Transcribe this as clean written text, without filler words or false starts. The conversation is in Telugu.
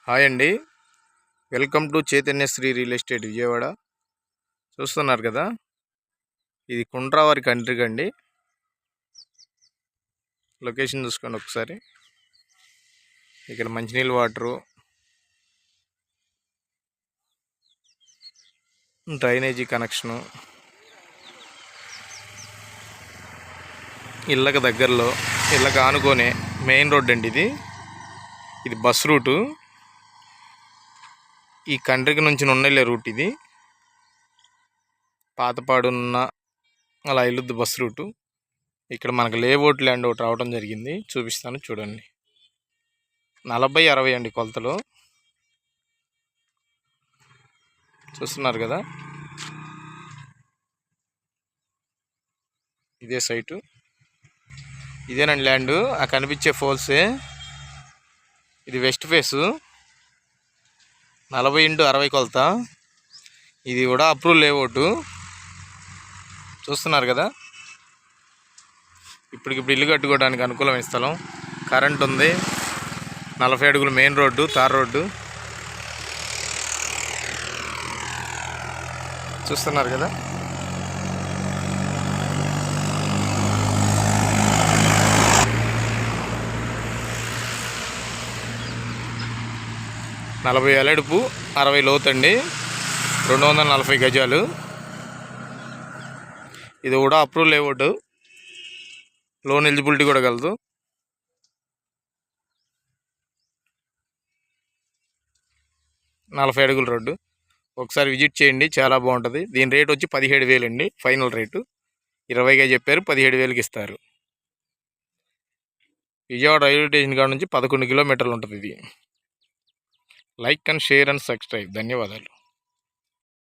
హాయ్ అండి, welcome to Chaitanyasri real estate Vijayawada. చూస్తున్నారు కదా, ఇది కుంట్రావారి కంట్రీకి అండి. లొకేషన్ చూసుకోండి ఒకసారి. ఇక్కడ మంచినీళ్ళ వాటరు, డ్రైనేజీ కనెక్షను, ఇళ్ళకి దగ్గరలో, ఇళ్ళకి ఆనుకొనే మెయిన్ రోడ్ అండి. ఇది బస్ రూటు. ఈ కంట్రీకి నుంచి నుండెళ్ళే రూట్ ఇది. పాతపాడున్న అలా ఇల్లుద్ది బస్ రూటు. ఇక్కడ మనకు లేఅవుట్ ల్యాండ్ ఒకటి రావడం జరిగింది, చూపిస్తాను చూడండి. 40-60 అండి కొలతలు. చూస్తున్నారు కదా, ఇదే సైటు, ఇదేనండి ల్యాండ్. ఆ కనిపించే ఫోల్సే. ఇది వెస్ట్ ఫేసు, 40x60 కొలత. ఇది కూడా అప్రూవ్ లేఅవుట్. చూస్తున్నారు కదా, ఇప్పటికిప్పుడు ఇల్లు కట్టుకోవడానికి అనుకూలమైన స్థలం. కరెంట్ ఉంది, 40 అడుగులు మెయిన్ రోడ్డు, తార్ రోడ్డు. చూస్తున్నారు కదా, నలభై ఎలడుపు, 60 లోతండి, 240 గజాలు. ఇది కూడా అప్రూవ్ లేఅవుట్, లోన్ ఎలిజిబిలిటీ కూడా కలదు. నలభై అడుగుల రోడ్డు. ఒకసారి విజిట్ చేయండి, చాలా బాగుంటుంది. దీని రేట్ వచ్చి 17,000 అండి, ఫైనల్ రేటు. 20గా చెప్పారు, 17,000కి ఇస్తారు. విజయవాడ రైల్వే స్టేషన్ కాడ నుంచి 11 కిలోమీటర్లు ఉంటుంది ఇది. Like and share and subscribe. ధన్యవాదాలు.